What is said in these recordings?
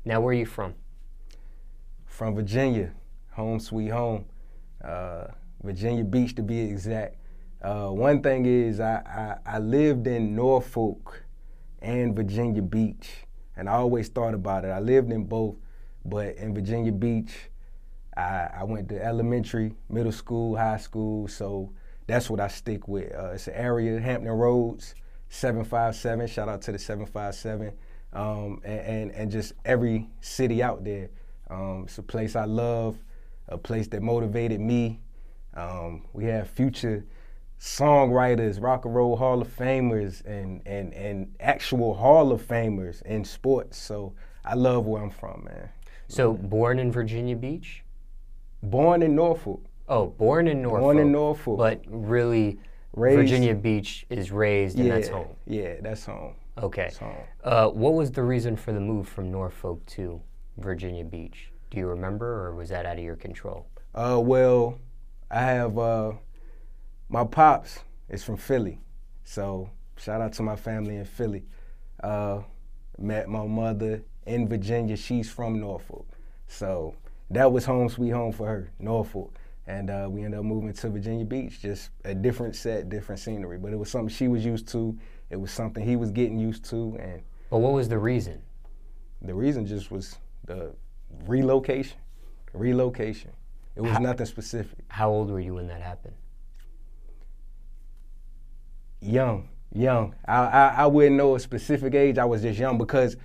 Now, where are you from? From Virginia, home sweet home. Virginia Beach to be exact. One thing is I lived in Norfolk and Virginia Beach, and I always thought about it. I lived in both, but in Virginia Beach, I went to elementary, middle school, high school, so that's what I stick with. It's an area, Hampton Roads, 757, shout out to the 757, and just every city out there. It's a place I love, a place that motivated me. We have future songwriters, rock and roll Hall of Famers, and actual Hall of Famers in sports. So I love where I'm from, man. So born in Virginia Beach? Born in Norfolk. Oh, born in Norfolk. Born in Norfolk. But really, raised, Virginia Beach is raised and that's home. Yeah, that's home. Okay. That's home. What was the reason for the move from Norfolk to Virginia Beach? Do you remember, or was that out of your control? Well, I have, my pops is from Philly, so shout out to my family in Philly. Met my mother in Virginia, she's from Norfolk. So that was home sweet home for her, Norfolk. And we ended up moving to Virginia Beach, just a different set, different scenery. But it was something she was used to, it was something he was getting used to. And but what was the reason? The reason just was the relocation. It was nothing specific. How old were you when that happened? Young. I wouldn't know a specific age. I was just young because,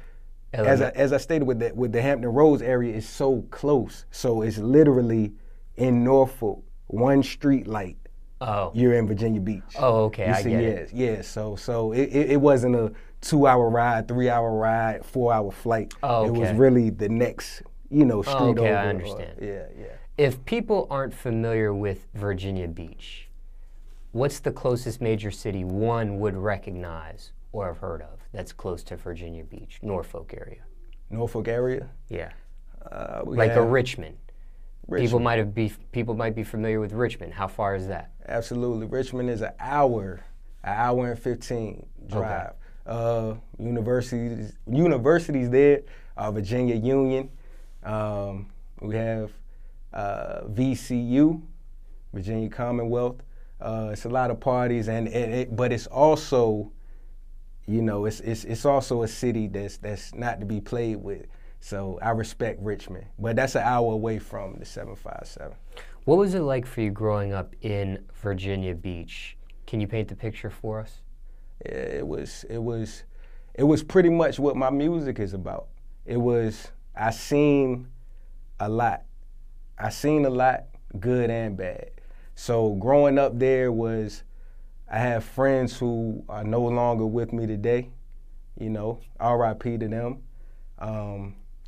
as I stated, with the Hampton Roads area, it's so close. So it's literally in Norfolk, one street light. Oh. You're in Virginia Beach. Oh, okay, I get it. Yeah. So it wasn't a 2-hour ride, 3-hour ride, 4-hour flight. Oh, okay. It was really the next, street over. Okay, I understand. Yeah. If people aren't familiar with Virginia Beach, what's the closest major city one would recognize or have heard of that's close to Virginia Beach, Norfolk area? Norfolk area? Yeah. Like a Richmond. Richmond. People might be familiar with Richmond. How far is that? Absolutely. Richmond is an hour and 15 drive. Okay. Universities there, Virginia Union. We have VCU, Virginia Commonwealth. It's a lot of parties, but it's also, it's also a city that's not to be played with. So I respect Richmond, but that's an hour away from the 757. What was it like for you growing up in Virginia Beach? Can you paint the picture for us? It was pretty much what my music is about. I seen a lot, good and bad. So growing up there I have friends who are no longer with me today, R.I.P. to them.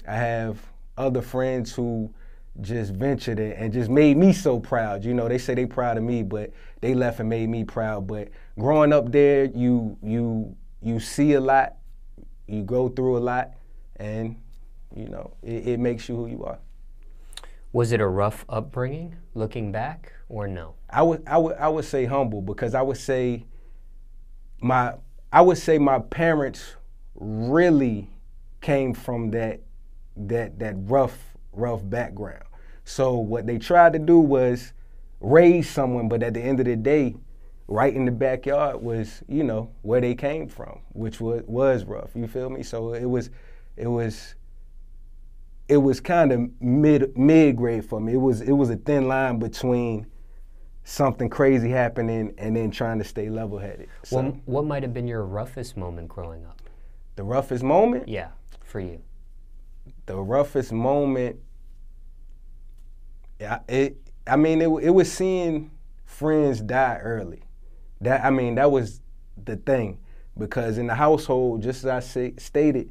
I have other friends who just ventured it and just made me so proud. They say they proud of me, but they left and made me proud. But growing up there, you see a lot, you go through a lot, and it makes you who you are. Was it a rough upbringing, looking back, or no? I would say humble, because I would say my parents really came from that rough background. So what they tried to do was raise someone, but at the end of the day, right in the backyard was, where they came from, which was rough. You feel me? So it was kind of mid-grade for me. It was a thin line between something crazy happening and then trying to stay level-headed. So, well, what might have been your roughest moment growing up? The roughest moment? Yeah, for you. The roughest moment, it was seeing friends die early. That was the thing, because in the household, just as I stated,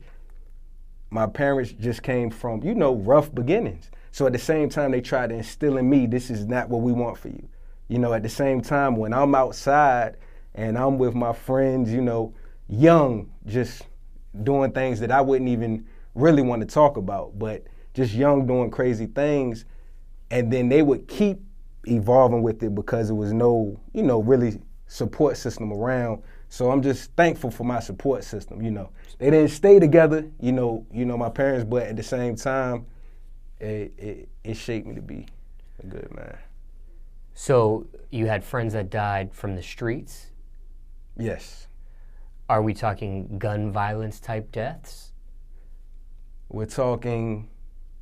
my parents just came from, rough beginnings. So at the same time, they tried to instill in me, this is not what we want for you. At the same time, when I'm outside and I'm with my friends, young, just doing things that I wouldn't even really want to talk about, but just young doing crazy things, and then they would keep evolving with it because there was no, really support system around. So I'm just thankful for my support system, you know. They didn't stay together, you know, my parents, but at the same time, it shaped me to be a good man. So you had friends that died from the streets? Yes. Are we talking gun violence type deaths? We're talking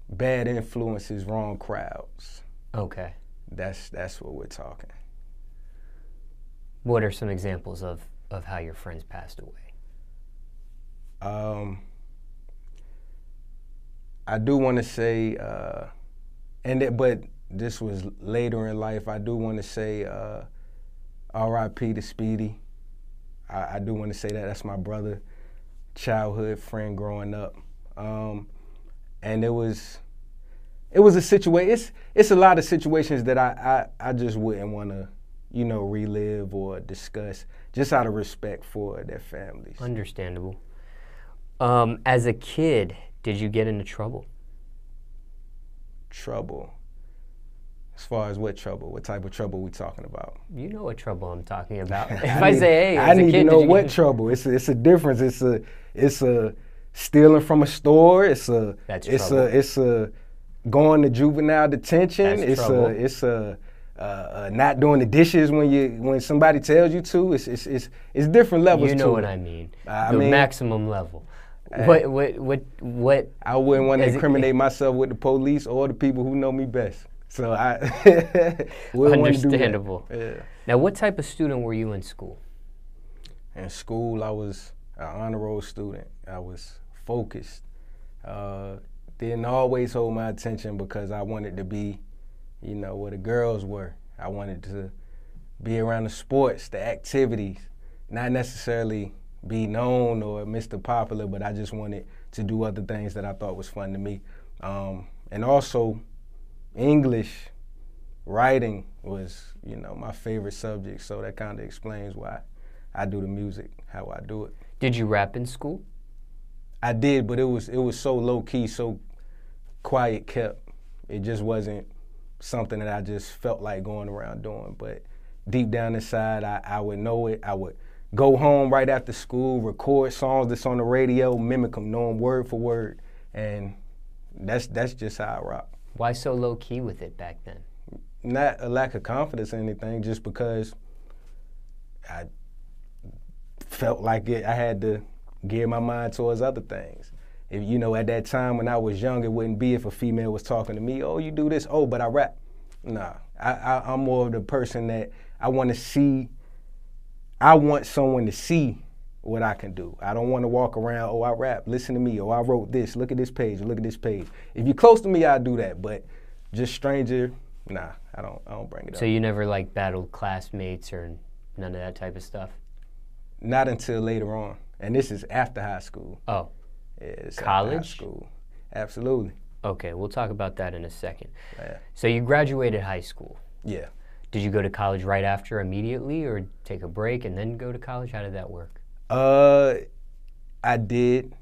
bad influences, wrong crowds. Okay. That's what we're talking. What are some examples of how your friends passed away? I do want to say, but this was later in life. I do want to say R.I.P. to Speedy. I do want to say that. That's my brother, childhood friend growing up. And it was a situation. It's a lot of situations that I just wouldn't want to, you know, relive or discuss, just out of respect for their families. Understandable. As a kid, did you get into trouble? Trouble? As far as what trouble? What type of trouble we talking about? You know what trouble I'm talking about. If I say, hey, I as a need kid, to know did you what get... trouble. It's a difference. It's a stealing from a store. It's a going to juvenile detention. That's not doing the dishes when somebody tells you to. It's different levels. You know what I mean. The maximum level. What? I wouldn't want to incriminate myself with the police or the people who know me best. So I wouldn't want to do that. Understandable. Yeah. Now, what type of student were you in school? In school, I was an honor roll student. I was focused. Didn't always hold my attention because I wanted to be, you know, where the girls were. I wanted to be around the sports, the activities, not necessarily be known or Mr. Popular, but I just wanted to do other things that I thought was fun to me. And also, English, writing was, you know, my favorite subject, so that kind of explains why I do the music, how I do it. Did you rap in school? I did, but it was so low-key, so quiet kept. It just wasn't something that I just felt like going around doing. But deep down inside, I would know it. I would go home right after school, record songs that's on the radio, mimic them, know them word for word. And that's just how I rock. Why so low-key with it back then? Not a lack of confidence or anything, just because I felt like I had to gear my mind towards other things. If, you know, at that time when I was young, it wouldn't be if a female was talking to me, oh, you do this, oh, but I rap. Nah, I'm more of the person that I want someone to see what I can do. I don't want to walk around, oh, I rap, listen to me, oh, I wrote this, look at this page, look at this page. If you're close to me, I'll do that, but just stranger, nah, I don't bring it up. So you never like battled classmates or none of that type of stuff? Not until later on, and this is after high school. Oh. It's college? High school. Absolutely. Okay, we'll talk about that in a second. Yeah. So you graduated high school. Yeah. Did you go to college right after immediately or take a break and then go to college? How did that work? I did.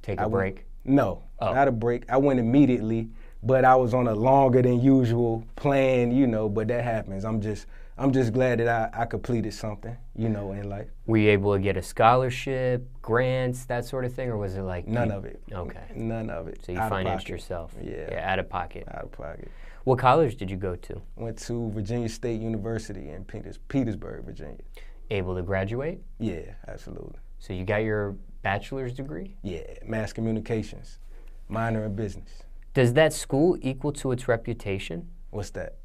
Take a break? No, not a break. I went immediately, but I was on a longer than usual plan, you know, but that happens. I'm just glad that I completed something, you know, in life. Were you able to get a scholarship, grants, that sort of thing, or was it like... None of it. Okay. None of it. So you financed yourself? Yeah. Out of pocket? Out of pocket. What college did you go to? Went to Virginia State University in Petersburg, Virginia. Able to graduate? Yeah, absolutely. So you got your bachelor's degree? Yeah, mass communications, minor in business. Does that school equal to its reputation? What's that?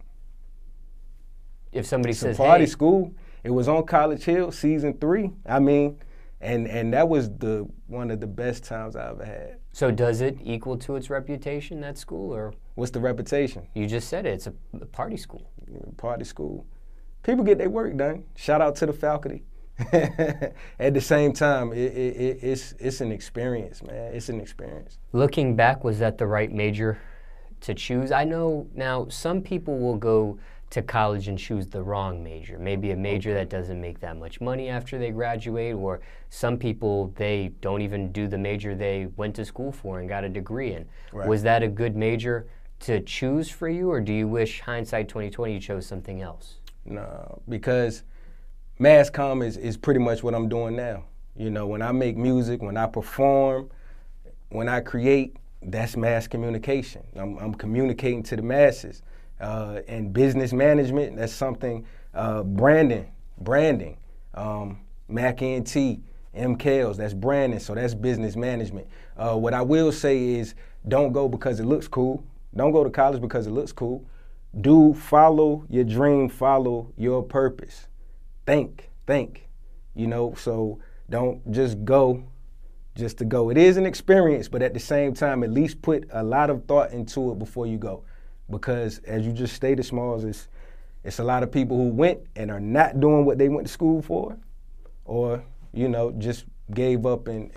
If somebody says, hey. It's a party hey, school. It was on College Hill, season 3. I mean, and that was one of the best times I ever had. So does it equal to its reputation, that school, or? What's the reputation? You just said it. It's a party school. Party school. People get their work done. Shout out to the faculty. At the same time, it's an experience, man. It's an experience. Looking back, was that the right major to choose? I know now some people will go to college and choose the wrong major, maybe a major that doesn't make that much money after they graduate, or some people, they don't even do the major they went to school for and got a degree in. Right. Was that a good major to choose for you, or do you wish hindsight 2020 you chose something else? No, because mass comm is pretty much what I'm doing now. You know, when I make music, when I perform, when I create, that's mass communication. I'm communicating to the masses. And business management, that's something, branding, M.A.K.ENT, M.Kellz, that's branding, so that's business management. What I will say is, don't go because it looks cool. Don't go to college because it looks cool. Follow your dream, follow your purpose. Think, you know, so don't just go just to go. It is an experience, but at the same time, at least put a lot of thought into it before you go. Because as you just stated, Smallz, it's a lot of people who went and are not doing what they went to school for, or, you know, just gave up and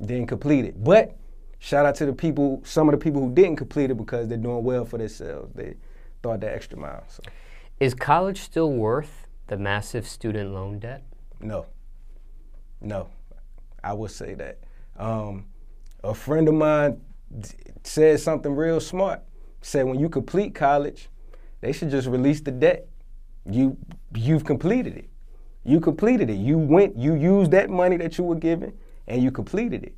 didn't complete it. But shout out to the people, some of the people who didn't complete it because they're doing well for themselves. They thought that extra mile. So. Is college still worth the massive student loan debt? No, I would say that. A friend of mine said something real smart. Said when you complete college, they should just release the debt. You've completed it. You completed it. You used that money that you were given, and you completed it.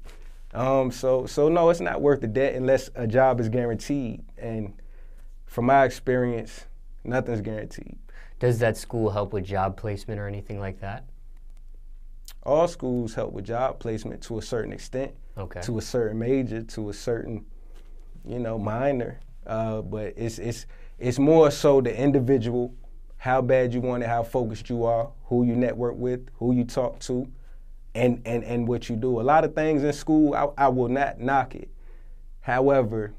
So no, it's not worth the debt unless a job is guaranteed. And from my experience, nothing's guaranteed. Does that school help with job placement or anything like that? All schools help with job placement to a certain extent, to a certain major, to a certain, you know, minor. But it's more so the individual, how bad you want it, how focused you are, who you network with, who you talk to, and what you do. A lot of things in school, I will not knock it. However,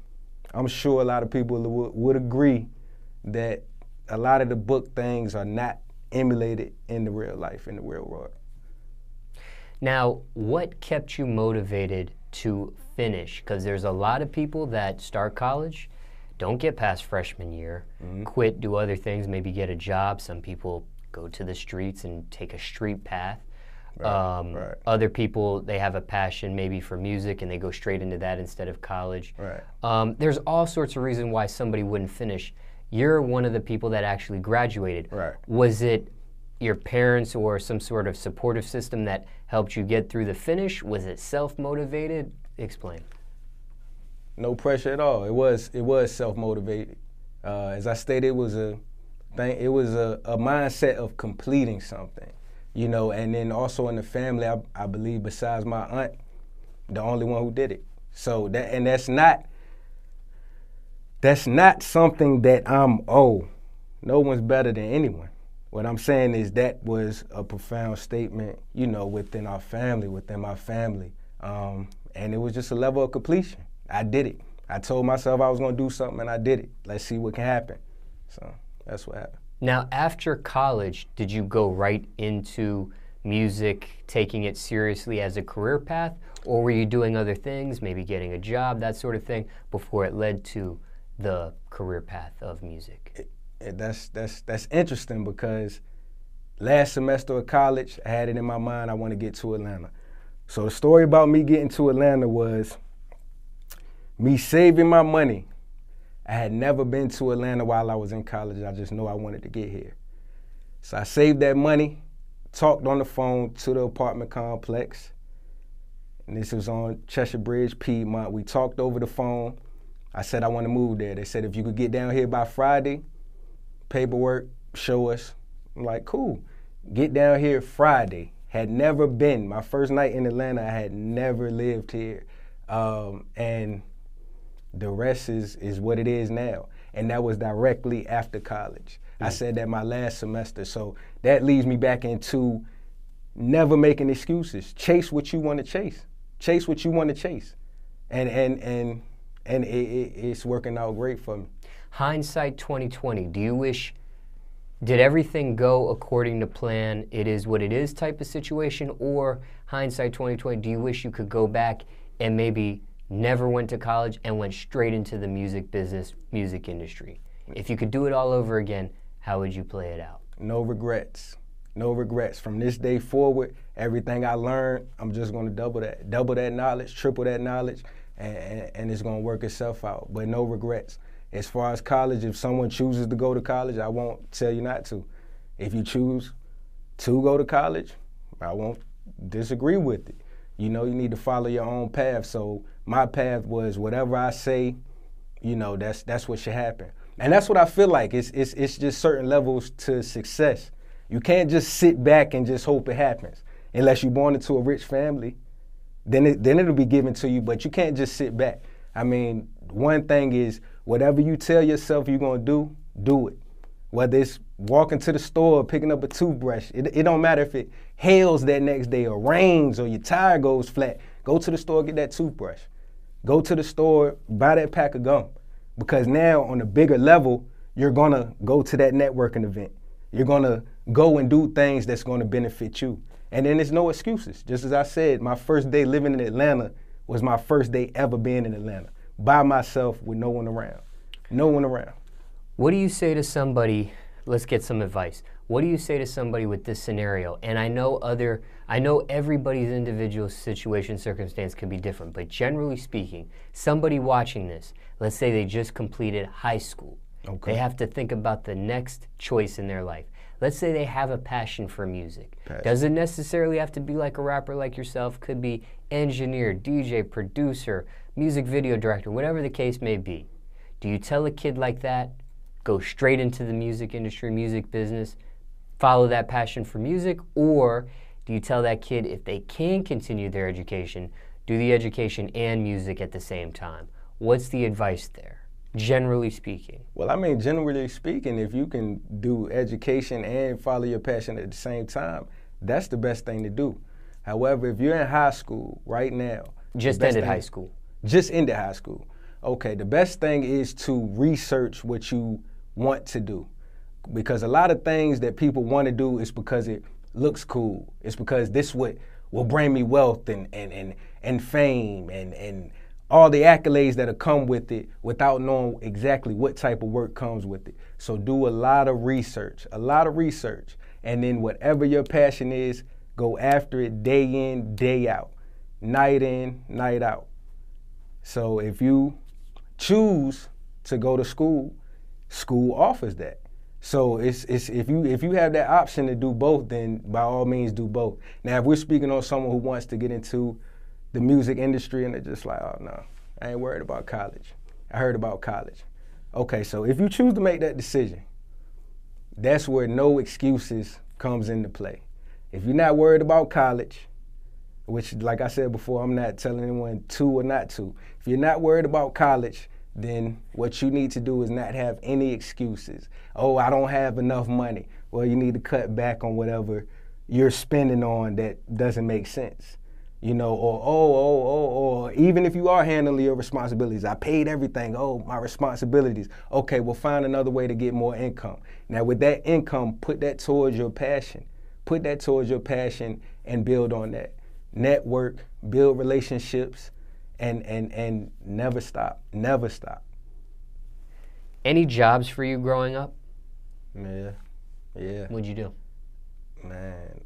I'm sure a lot of people would agree that a lot of the book things are not emulated in the real life, in the real world. Now, what kept you motivated to finish? Because there's a lot of people that start college, don't get past freshman year, quit, do other things, maybe get a job. Some people go to the streets and take a street path. Right. Other people, they have a passion maybe for music and they go straight into that instead of college. Right. There's all sorts of reasons why somebody wouldn't finish. You're one of the people that actually graduated. Right. Was it your parents or some sort of supportive system that helped you get through the finish? Was it self-motivated? Explain. No pressure at all. It was self-motivated. As I stated, it was a mindset of completing something, you know. And then also in the family, I believe besides my aunt, the only one who did it. So that's not something that no one's better than anyone. What I'm saying is that was a profound statement, you know, within my family. And it was just a level of completion. I did it. I told myself I was going to do something, and I did it. Let's see what can happen. So that's what happened. Now, after college, did you go right into music, taking it seriously as a career path, or were you doing other things, maybe getting a job, that sort of thing, before it led to the career path of music? That's interesting because last semester of college, I had it in my mind I want to get to Atlanta. So the story about me getting to Atlanta was me saving my money. I had never been to Atlanta while I was in college. I just know I wanted to get here. So I saved that money, talked on the phone to the apartment complex, and this was on Cheshire Bridge, Piedmont. We talked over the phone. I said I want to move there. They said if you could get down here by Friday, paperwork, show us. I'm like, cool. Get down here Friday. Had never been. My first night in Atlanta, I had never lived here. And the rest is what it is now. And that was directly after college. I said that my last semester. So that leads me back into never making excuses. Chase what you want to chase. Chase what you want to chase. And it's working out great for me. Hindsight 2020, do you wish, did everything go according to plan, it is what it is type of situation, or hindsight 2020, do you wish you could go back and maybe never went to college and went straight into the music business, music industry? If you could do it all over again, how would you play it out? No regrets. No regrets. From this day forward, everything I learned, I'm just going to double that knowledge, triple that knowledge, and it's going to work itself out. But no regrets. As far as college, if someone chooses to go to college, I won't tell you not to. If you choose, to go to college, I won't disagree with it. You know, you need to follow your own path. So my path was whatever I say, you know, that's what should happen. And that's what I feel like. It's just certain levels to success. You can't just sit back and just hope it happens. Unless you're born into a rich family, then it'll be given to you, but you can't just sit back. I mean, one thing is, whatever you tell yourself you're gonna do it. Whether it's walking to the store, picking up a toothbrush, it don't matter if it hails that next day or rains or your tire goes flat. Go to the store, get that toothbrush. Go to the store, buy that pack of gum. Because now on a bigger level, you're gonna go to that networking event. You're gonna go and do things that's gonna benefit you. And then there's no excuses. Just as I said, my first day living in Atlanta was my first day ever being in Atlanta. By myself with no one around. No one around. What do you say to somebody, let's get some advice. What do you say to somebody with this scenario? And I know everybody's individual situation, circumstance can be different, but generally speaking, somebody watching this, let's say they just completed high school. Okay. They have to think about the next choice in their life. Let's say they have a passion for music. Doesn't necessarily have to be like a rapper like yourself. Could be engineer, DJ, producer, music video director, whatever the case may be. Do you tell a kid like that, go straight into the music industry, music business, follow that passion for music? Or do you tell that kid if they can continue their education, do the education and music at the same time? What's the advice there? Generally speaking. Well, I mean, generally speaking, if you can do education and follow your passion at the same time, that's the best thing to do. However, if you're in high school right now. Just ended high school. Just ended high school. Okay, the best thing is to research what you want to do. Because a lot of things that people want to do is because it looks cool. It's because this what will bring me wealth and fame and all the accolades that come with it without knowing exactly what type of work comes with it. So do a lot of research. And then whatever your passion is, go after it day in, day out, night in, night out. So if you choose to go to school, school offers that. So it's if you have that option to do both, then by all means do both. Now, if we're speaking on someone who wants to get into the music industry and they're just like, oh no, I ain't worried about college. I heard about college. Okay, so if you choose to make that decision, that's where no excuses comes into play. If you're not worried about college, which like I said before, I'm not telling anyone to or not to. If you're not worried about college, then what you need to do is not have any excuses. Oh, I don't have enough money. Well, you need to cut back on whatever you're spending on that doesn't make sense. You know, or even if you are handling your responsibilities, I paid everything, my responsibilities. Okay, well, find another way to get more income. Now, with that income, put that towards your passion. Put that towards your passion and build on that. Network, build relationships, and never stop. Never stop. Any jobs for you growing up? Yeah. What'd you do? Man,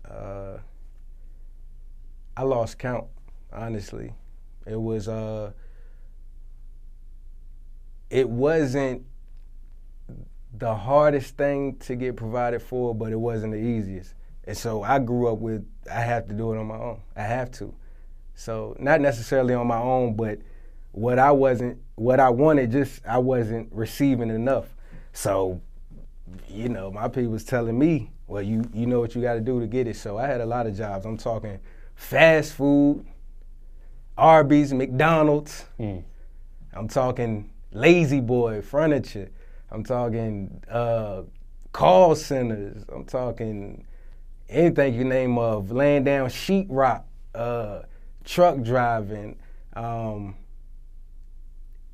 I lost count, honestly. It wasn't the hardest thing to get provided for, but it wasn't the easiest. And so I grew up with, I have to do it on my own. I have to. So not necessarily on my own, but what I wanted, I wasn't receiving enough. So, you know, my people was telling me, well, you know what you got to do to get it. So I had a lot of jobs. I'm talking fast food, Arby's, McDonald's. I'm talking Lazy Boy furniture. I'm talking call centers. I'm talking anything you name of, laying down sheetrock, truck driving, well,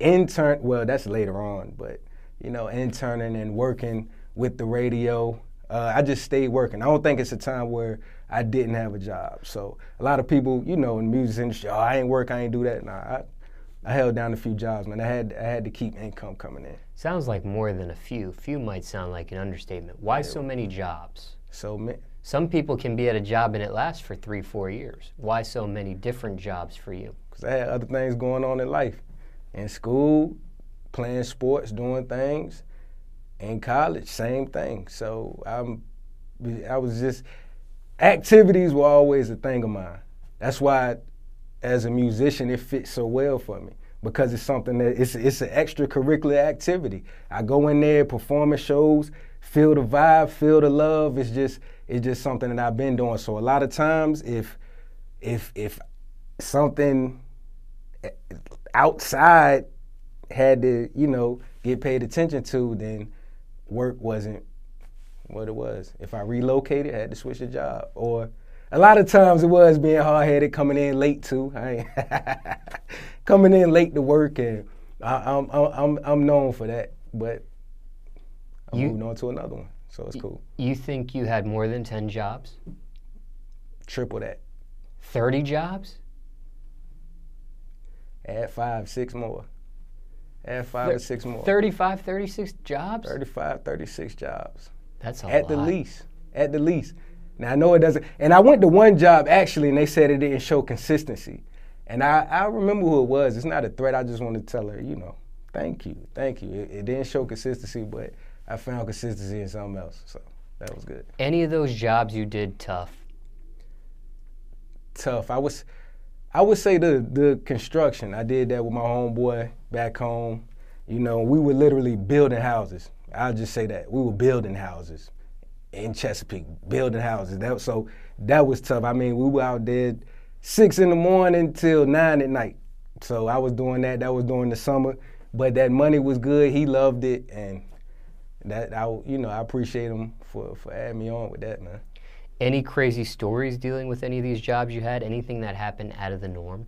that's later on, but, you know, interning and working with the radio. I just stayed working. I don't think it's a time where I didn't have a job. So a lot of people, you know, in the music industry, I ain't work, I ain't do that. Nah, I held down a few jobs, man. I had to keep income coming in. Sounds like more than a few. Few might sound like an understatement. Why so many jobs? Some people can be at a job and it lasts for 3-4 years. Why so many different jobs for you? Because I had other things going on in life. In school, playing sports, doing things. In college, same thing. So I was just, activities were always a thing of mine. That's why, as a musician, it fits so well for me because it's something that it's an extracurricular activity. I go in there, performing shows, feel the vibe, feel the love. It's just something that I've been doing. So a lot of times, if something outside had to, get paid attention to, then work wasn't what it was. If I relocated, I had to switch the job. Or a lot of times it was being hard-headed, coming in late too. Coming in late to work, and I'm known for that. But I'm moving on to another one, so it's cool. You think you had more than 10 jobs? Triple that. 30 jobs? Add 5, 6 more. Add 5 or 6 more. 35, 36 jobs? 35, 36 jobs. That's a lot. At the least. At the least. Now, I know it doesn't. And I went to one job, actually, and they said it didn't show consistency. And I remember who it was. It's not a threat. I just wanted to tell her, thank you. It didn't show consistency, but I found consistency in something else. So that was good. Any of those jobs you did tough? Tough. I would say the construction. I did that with my homeboy back home. We were literally building houses. I'll just say that. We were building houses in Chesapeake, building houses. That was tough. I mean, we were out there 6 in the morning till 9 at night. So I was doing that. That was during the summer. But that money was good. He loved it. And that I appreciate him for adding me on with that, man. Any crazy stories dealing with any of these jobs you had? Anything that happened out of the norm?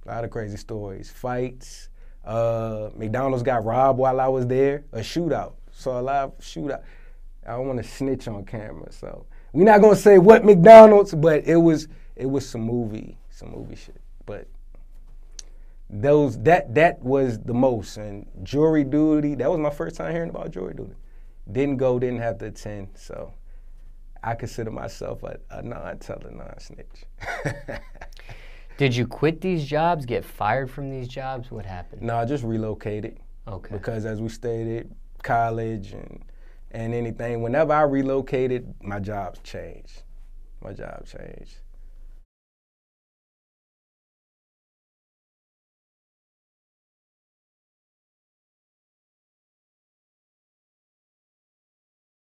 A lot of crazy stories. Fights. McDonald's got robbed while I was there. A shootout. So a live shootout. I don't want to snitch on camera, so we're not gonna say what McDonald's, but it was some movie shit. But that was the most. And jury duty, that was my first time hearing about jury duty. Didn't have to attend, so I consider myself a non-teller, non-snitch. Did you quit these jobs, get fired from these jobs? What happened? No, I just relocated. Okay. Because as we stated, college and anything, whenever I relocated, my job changed.